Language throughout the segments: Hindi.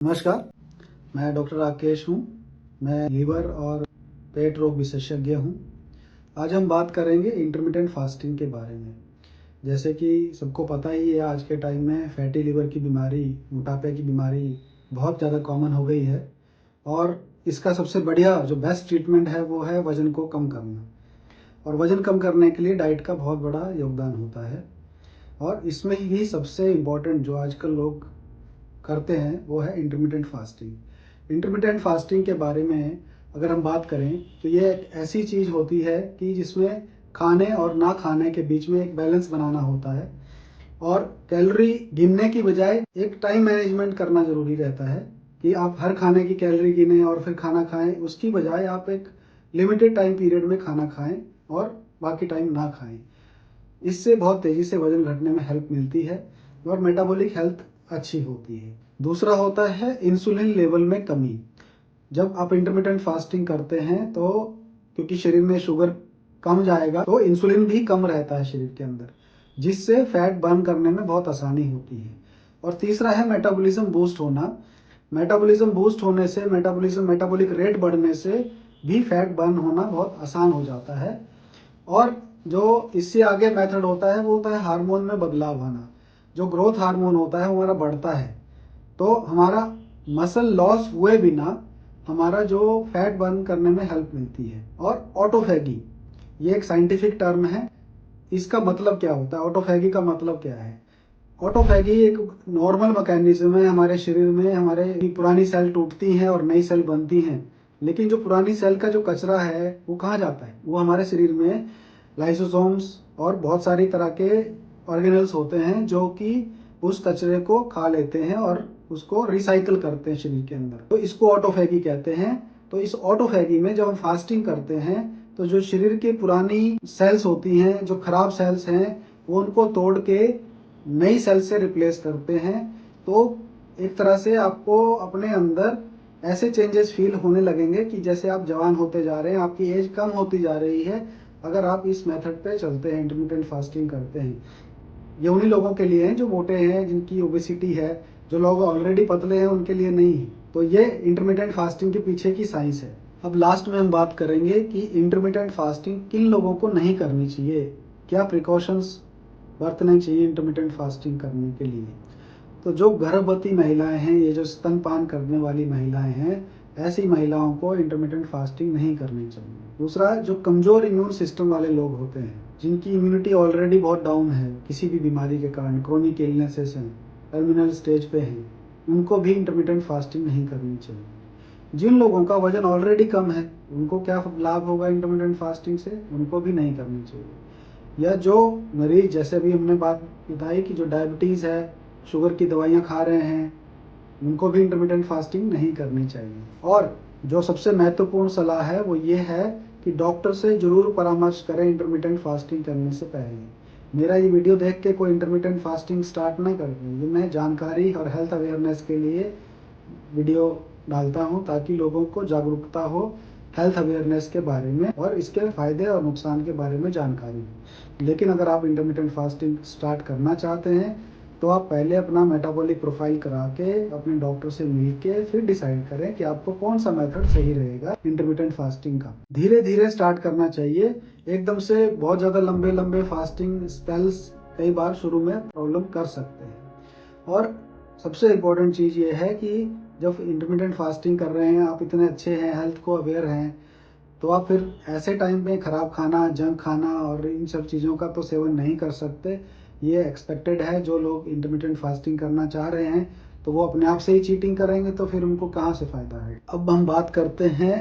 नमस्कार, मैं डॉक्टर राकेश हूँ। मैं लीवर और पेट रोग विशेषज्ञ हूँ। आज हम बात करेंगे इंटरमिटेंट फास्टिंग के बारे में। जैसे कि सबको पता ही है, आज के टाइम में फैटी लीवर की बीमारी, मोटापे की बीमारी बहुत ज़्यादा कॉमन हो गई है और इसका सबसे बढ़िया जो बेस्ट ट्रीटमेंट है वो है वज़न को कम करना। और वज़न कम करने के लिए डाइट का बहुत बड़ा योगदान होता है और इसमें ही सबसे इम्पोर्टेंट जो आजकल लोग करते हैं वो है इंटरमिटेंट फास्टिंग। इंटरमिटेंट फास्टिंग के बारे में अगर हम बात करें तो ये एक ऐसी चीज़ होती है कि जिसमें खाने और ना खाने के बीच में एक बैलेंस बनाना होता है और कैलोरी गिनने की बजाय एक टाइम मैनेजमेंट करना ज़रूरी रहता है कि आप हर खाने की कैलोरी गिनें और फिर खाना खाएं। उसकी बजाय आप एक लिमिटेड टाइम पीरियड में खाना खाएं और बाकी टाइम ना खाएं। इससे बहुत तेज़ी से वज़न घटने में हेल्प मिलती है और मेटाबॉलिक हेल्थ अच्छी होती है। दूसरा होता है इंसुलिन लेवल में कमी। जब आप इंटरमिटेंट फास्टिंग करते हैं तो क्योंकि शरीर में शुगर कम जाएगा तो इंसुलिन भी कम रहता है शरीर के अंदर, जिससे फैट बर्न करने में बहुत आसानी होती है। और तीसरा है मेटाबॉलिज्म बूस्ट होना। मेटाबॉलिज्म बूस्ट होने से मेटाबॉलिक रेट बढ़ने से भी फैट बर्न होना बहुत आसान हो जाता है। और जो इससे आगे मेथड होता है वो होता है हार्मोन में बदलाव आना। जो ग्रोथ हार्मोन होता है हमारा बढ़ता है तो हमारा मसल लॉस हुए बिना हमारा जो फैट बर्न करने में हेल्प मिलती है। और ऑटोफैगी, ये एक साइंटिफिक टर्म है। इसका मतलब क्या होता है, ऑटोफैगी का मतलब क्या है? ऑटोफैगी एक नॉर्मल मैकेनिज्म है हमारे शरीर में। हमारे पुरानी सेल टूटती हैं और नई सेल बनती हैं, लेकिन जो पुरानी सेल का जो कचरा है वो कहाँ जाता है? वो हमारे शरीर में लाइसोसोम्स और बहुत सारी तरह के ऑर्गेनल्स होते हैं जो कि उस कचरे को खा लेते हैं और उसको रिसाइकल करते हैं शरीर के अंदर। तो इसको ऑटोफैगी कहते हैं। तो इस ऑटोफैगी में जब हम फास्टिंग करते हैं तो जो शरीर की पुरानी सेल्स होती हैं, जो खराब सेल्स हैं, वो उनको तोड़ के नई सेल से रिप्लेस करते हैं। तो एक तरह से आपको अपने अंदर ऐसे चेंजेस फील होने लगेंगे कि जैसे आप जवान होते जा रहे हैं, आपकी एज कम होती जा रही है अगर आप इस मेथड पे चलते हैं, इंटरमिटेंट फास्टिंग करते हैं। ये उन्हीं लोगों के लिए है जो मोटे हैं, जिनकी ओबेसिटी है। जो लोग ऑलरेडी पतले हैं उनके लिए नहीं है। तो ये इंटरमिटेंट फास्टिंग के पीछे की साइंस है। अब लास्ट में हम बात करेंगे कि इंटरमिटेंट फास्टिंग किन लोगों को नहीं करनी चाहिए, क्या प्रिकॉशंस बरतने चाहिए इंटरमिटेंट फास्टिंग करने के लिए। तो जो गर्भवती महिलाएं हैं, ये जो स्तनपान करने वाली महिलाएं हैं, ऐसी महिलाओं को इंटरमिटेंट फास्टिंग नहीं करनी चाहिए। दूसरा, जो कमजोर इम्यून सिस्टम वाले लोग होते हैं, जिनकी इम्यूनिटी ऑलरेडी बहुत डाउन है किसी भी बीमारी के कारण, क्रोनिक इलनेसेस हैं, टर्मिनल स्टेज पे हैं, उनको भी इंटरमिटेंट फास्टिंग नहीं करनी चाहिए। जिन लोगों का वजन ऑलरेडी कम है उनको क्या लाभ होगा इंटरमिटेंट फास्टिंग से? उनको भी नहीं करनी चाहिए। या जो मरीज, जैसे अभी हमने बात बताई कि जो डायबिटीज़ है, शुगर की दवाइयाँ खा रहे हैं, उनको भी इंटरमिटेंट फास्टिंग नहीं करनी चाहिए। और जो सबसे महत्वपूर्ण सलाह है वो ये है कि डॉक्टर से ज़रूर परामर्श करें इंटरमिटेंट फास्टिंग करने से पहले। मेरा ये वीडियो देख के कोई इंटरमिटेंट फास्टिंग स्टार्ट ना कर दें। ये मैं जानकारी और हेल्थ अवेयरनेस के लिए वीडियो डालता हूँ ताकि लोगों को जागरूकता हो हेल्थ अवेयरनेस के बारे में और इसके फ़ायदे और नुकसान के बारे में जानकारी हो। लेकिन अगर आप इंटरमिटेंट फास्टिंग स्टार्ट करना चाहते हैं तो आप पहले अपना मेटाबॉलिक प्रोफाइल करा के अपने डॉक्टर से मिल के फिर डिसाइड करें कि आपको कौन सा मेथड सही रहेगा इंटरमिटेंट फास्टिंग का। धीरे धीरे स्टार्ट करना चाहिए। एकदम से बहुत ज़्यादा लंबे लंबे फास्टिंग स्पेल्स कई बार शुरू में प्रॉब्लम कर सकते हैं। और सबसे इम्पोर्टेंट चीज़ ये है कि जब इंटरमिटेंट फास्टिंग कर रहे हैं, आप इतने अच्छे हैं, हेल्थ को अवेयर हैं, तो आप फिर ऐसे टाइम में ख़राब खाना, जंक खाना और इन सब चीज़ों का तो सेवन नहीं कर सकते। ये एक्सपेक्टेड है। जो लोग इंटरमिटेंट फास्टिंग करना चाह रहे हैं तो वो अपने आप से ही चीटिंग करेंगे तो फिर उनको कहाँ से फ़ायदा है। अब हम बात करते हैं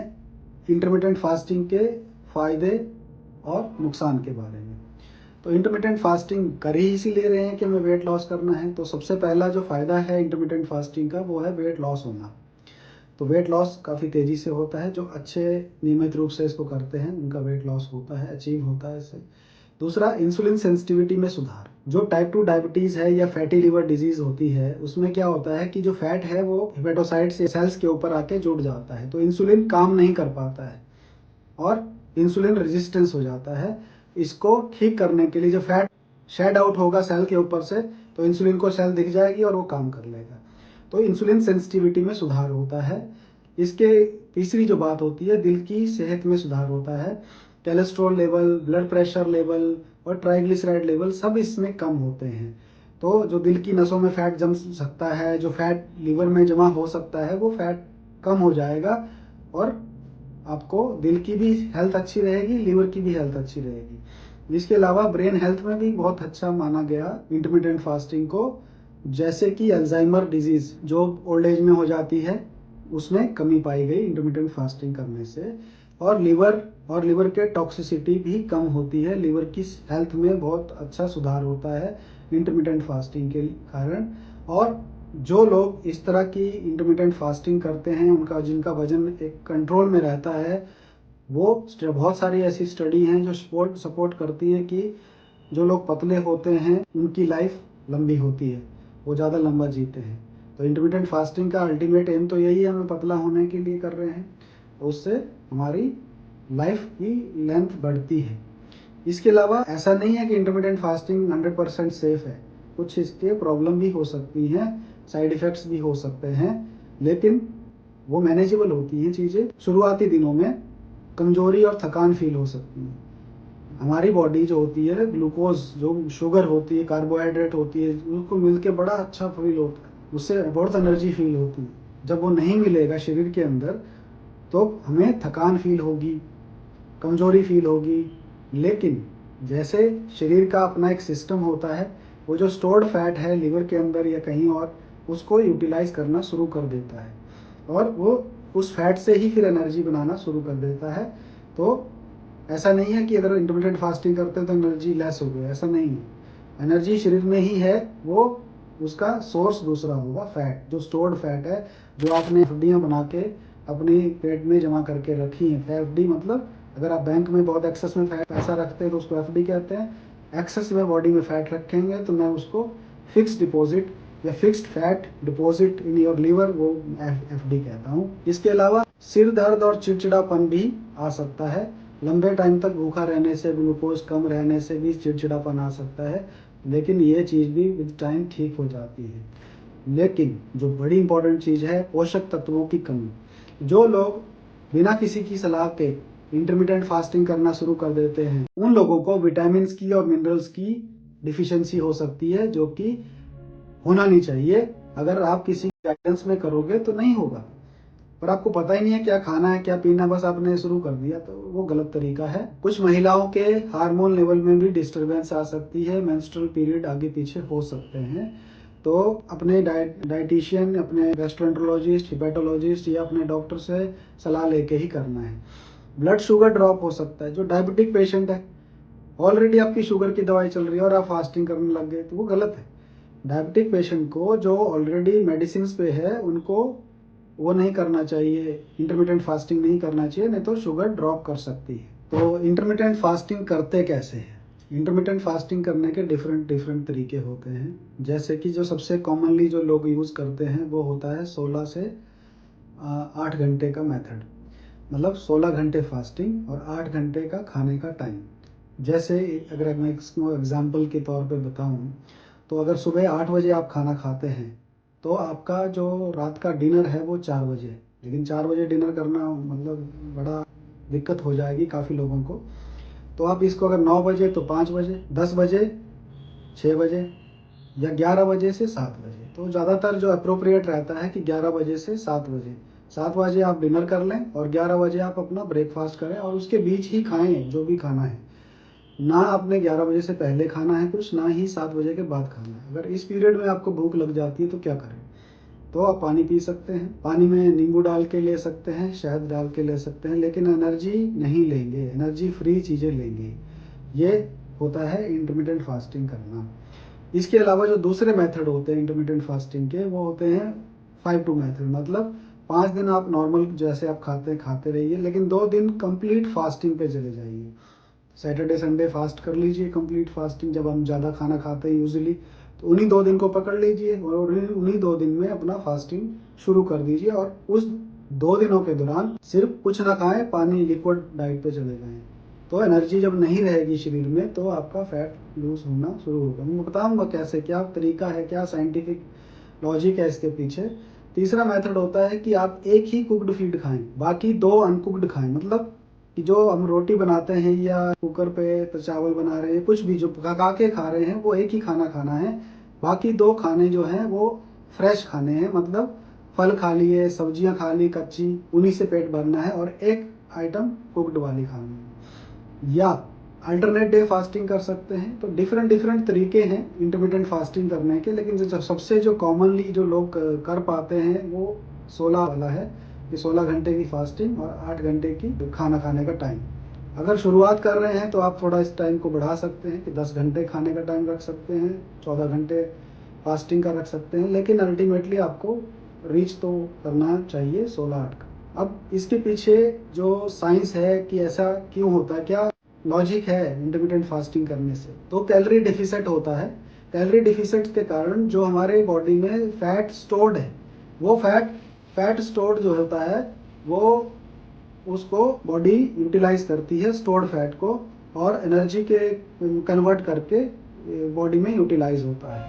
इंटरमिटेंट फास्टिंग के फ़ायदे और नुकसान के बारे में। तो इंटरमिटेंट फास्टिंग कर ही इसीलिए रहे हैं कि हमें वेट लॉस करना है। तो सबसे पहला जो फ़ायदा है इंटरमिटेंट फास्टिंग का वो है वेट लॉस होना। तो वेट लॉस काफ़ी तेज़ी से होता है। जो अच्छे नियमित रूप से इसको करते हैं उनका वेट लॉस होता है, अचीव होता है इससे। दूसरा, इंसुलिन सेंसिटिविटी में सुधार। जो टाइप 2 डायबिटीज़ है या फैटी लिवर डिजीज़ होती है, उसमें क्या होता है कि जो फैट है वो हेपेटोसाइट से सेल्स के ऊपर आके जुड़ जाता है, तो इंसुलिन काम नहीं कर पाता है और इंसुलिन रेजिस्टेंस हो जाता है। इसको ठीक करने के लिए जो फैट शेड आउट होगा सेल के ऊपर से, तो इंसुलिन को सेल दिख जाएगी और वो काम कर लेगा। तो इंसुलिन सेंसिटिविटी में सुधार होता है। इसके तीसरी जो बात होती है, दिल की सेहत में सुधार होता है। Cholesterol level, blood pressure level और ट्राइग्लिसराइड लेवल सब इसमें कम होते हैं। तो जो दिल की नसों में फैट जम सकता है, जो फैट लीवर में जमा हो सकता है, वो फैट कम हो जाएगा और आपको दिल की भी हेल्थ अच्छी रहेगी, लीवर की भी हेल्थ अच्छी रहेगी। इसके अलावा ब्रेन हेल्थ में भी बहुत अच्छा माना गया इंटरमिटेंट फास्टिंग को। जैसे कि अल्जाइमर डिजीज जो ओल्ड एज में हो जाती है, उसमें कमी पाई गई इंटरमिटेंट फास्टिंग करने से। और लिवर के टॉक्सिसिटी भी कम होती है, लिवर की हेल्थ में बहुत अच्छा सुधार होता है इंटरमिटेंट फास्टिंग के कारण। और जो लोग इस तरह की इंटरमिटेंट फास्टिंग करते हैं, उनका जिनका वजन एक कंट्रोल में रहता है, वो बहुत सारी ऐसी स्टडी हैं जो सपोर्ट करती हैं कि जो लोग पतले होते हैं उनकी लाइफ लंबी होती है, वो ज़्यादा लंबा जीते हैं। तो इंटरमिटेंट फास्टिंग का अल्टीमेट एम तो यही है, हमें पतला होने के लिए कर रहे हैं, तो उससे हमारी लाइफ की लेंथ बढ़ती है। इसके अलावा ऐसा नहीं है कि इंटरमिटेंट फास्टिंग 100% सेफ है, कुछ इसके प्रॉब्लम भी हो सकती हैं, साइड इफेक्ट्स भी हो सकते हैं, लेकिन वो मैनेजेबल होती हैं चीज़ें। शुरुआती दिनों में कमजोरी और थकान फील हो सकती है। हमारी बॉडी जो होती है, ग्लूकोज जो शुगर होती है, कार्बोहाइड्रेट होती है, उसको मिलके बड़ा अच्छा फील होता है, उससे बहुत एनर्जी फील होती है। जब वो नहीं मिलेगा शरीर के अंदर तो हमें थकान फील होगी, कमजोरी फील होगी। लेकिन जैसे शरीर का अपना एक सिस्टम होता है, वो जो स्टोर्ड फैट है लिवर के अंदर या कहीं और, उसको यूटिलाइज करना शुरू कर देता है और वो उस फैट से ही फिर एनर्जी बनाना शुरू कर देता है। तो ऐसा नहीं है कि अगर इंटरमिटेंट फास्टिंग करते हैं तो एनर्जी लेस हो गई, ऐसा नहीं है। एनर्जी शरीर में ही है, वो उसका सोर्स दूसरा होगा फैट, जो स्टोर्ड फैट है, जो आपने हड्डियाँ बना के अपनी पेट में जमा करके रखी हैं। एफडी मतलब अगर आप बैंक में बहुत एक्सेस में पैसा रखते हैं तो उसको एफडी कहते हैं। एक्सेस में बॉडी में फैट रखेंगे तो मैं उसको फिक्स डिपॉजिट या fixed fat deposit in your liver, वो एफडी कहता हूँ। इसके अलावा सिर दर्द और चिड़चिड़ापन भी आ सकता है। लंबे टाइम तक भूखा रहने से, ग्लूकोज कम रहने से भी चिड़चिड़ापन आ सकता है, लेकिन ये चीज़ भी विद टाइम ठीक हो जाती है। लेकिन जो बड़ी इंपॉर्टेंट चीज़ है, पोषक तत्वों की कमी। जो लोग बिना किसी की सलाह के इंटरमिटेंट फास्टिंग करना शुरू कर देते हैं, उन लोगों को विटामिन की और मिनरल्स की डिफिशियंसी हो सकती है, जो कि होना नहीं चाहिए। अगर आप किसी गाइडेंस में करोगे तो नहीं होगा, पर आपको पता ही नहीं है क्या खाना है क्या पीना, बस आपने शुरू कर दिया, तो वो गलत तरीका है। कुछ महिलाओं के हार्मोन लेवल में भी डिस्टरबेंस आ सकती है, मेंस्ट्रुअल पीरियड आगे पीछे हो सकते हैं। तो अपने डाइटिशियन, अपने गैस्ट्रोएंटरोलॉजिस्ट, हिपेटोलॉजिस्ट या अपने डॉक्टर से सलाह लेके ही करना है। ब्लड शुगर ड्रॉप हो सकता है। जो डायबिटिक पेशेंट है, ऑलरेडी आपकी शुगर की दवाई चल रही है और आप फास्टिंग करने लग गए, तो वो गलत है। डायबिटिक पेशेंट को जो ऑलरेडी मेडिसिन पे है, उनको वो नहीं करना चाहिए, इंटरमिटेंट फास्टिंग नहीं करना चाहिए, नहीं तो शुगर ड्रॉप कर सकती है। तो इंटरमिटेंट फास्टिंग करते कैसे हैं? इंटरमिटेंट फास्टिंग करने के डिफरेंट डिफरेंट तरीके होते हैं। जैसे कि जो सबसे कॉमनली जो लोग यूज़ करते हैं वो होता है 16 से 8 घंटे का मेथड। मतलब 16 घंटे फास्टिंग और 8 घंटे का खाने का टाइम। जैसे अगर मैं इसको एग्जाम्पल के तौर पे बताऊं, तो अगर सुबह 8 बजे आप खाना खाते हैं तो आपका जो रात का डिनर है वो 4 बजे है। लेकिन 4 बजे डिनर करना मतलब बड़ा दिक्कत हो जाएगी काफ़ी लोगों को। तो आप इसको अगर 9 बजे तो 5 बजे, 10 बजे 6 बजे या 11 बजे से 7 बजे। तो ज़्यादातर जो अप्रोप्रिएट रहता है कि 11 बजे से 7 बजे। 7 बजे आप डिनर कर लें और 11 बजे आप अपना ब्रेकफास्ट करें और उसके बीच ही खाएं जो भी खाना है। ना आपने 11 बजे से पहले खाना है कुछ, ना ही 7 बजे के बाद खाना है। अगर इस पीरियड में आपको भूख लग जाती है तो क्या करें? तो आप पानी पी सकते हैं, पानी में नींबू डाल के ले सकते हैं, शहद डाल के ले सकते हैं, लेकिन एनर्जी नहीं लेंगे, एनर्जी फ्री चीज़ें लेंगे। ये होता है इंटरमिटेंट फास्टिंग करना। इसके अलावा जो दूसरे मेथड होते हैं इंटरमिटेंट फास्टिंग के, वो होते हैं 5-2 मेथड। मतलब 5 दिन आप नॉर्मल जैसे आप खाते हैं खाते रहिए, लेकिन 2 दिन कंप्लीट फास्टिंग पे चले जाइए। सैटरडे संडे फास्ट कर लीजिए कंप्लीट फास्टिंग, जब हम ज़्यादा खाना खाते हैं यूजुअली, तो उन्हीं 2 दिन को पकड़ लीजिए और उन्हीं 2 दिन में अपना फास्टिंग शुरू कर दीजिए। और उस 2 दिनों के दौरान सिर्फ कुछ ना खाएं, पानी लिक्विड डाइट पे चले जाएं। तो एनर्जी जब नहीं रहेगी शरीर में तो आपका फैट लूज होना शुरू होगा। मैं बताऊंगा कैसे, क्या तरीका है, क्या साइंटिफिक लॉजिक है इसके पीछे। तीसरा मेथड होता है कि आप एक ही कुक्ड फीड खाएं, बाकी 2 अनकुक्ड खाएं। मतलब कि जो हम रोटी बनाते हैं या कुकर पे तो चावल बना रहे हैं, कुछ भी जो पका के खा रहे हैं वो एक ही खाना खाना है। बाकी 2 खाने जो हैं वो फ्रेश खाने हैं। मतलब फल खा लिए, सब्जियां खा ली कच्ची, उन्हीं से पेट भरना है, और एक आइटम कुक्ड वाली खानी है। या अल्टरनेट डे फास्टिंग कर सकते हैं। तो डिफरेंट डिफरेंट तरीके हैं इंटरमिटेंट फास्टिंग करने के, लेकिन जो सबसे जो कॉमनली जो लोग कर पाते हैं वो 16 वाला है कि 16 घंटे की फास्टिंग और 8 घंटे की खाना खाने का टाइम। अगर शुरुआत कर रहे हैं तो आप थोड़ा इस टाइम को बढ़ा सकते हैं कि 10 घंटे खाने का टाइम रख सकते हैं, 14 घंटे फास्टिंग का रख सकते हैं, लेकिन अल्टीमेटली आपको रीच तो करना चाहिए 16-8 का। अब इसके पीछे जो साइंस है कि ऐसा क्यों होता है, क्या लॉजिक है इंटरमिटेंट फास्टिंग करने से, तो कैलोरी डिफिसिट होता है। कैलोरी डिफिसिट के कारण जो हमारे बॉडी में फैट स्टोर्ड है, वो फैट स्टोर्ड जो होता है वो उसको बॉडी यूटिलाइज करती है स्टोर्ड फैट को, और एनर्जी के कन्वर्ट करके बॉडी में यूटिलाइज होता है।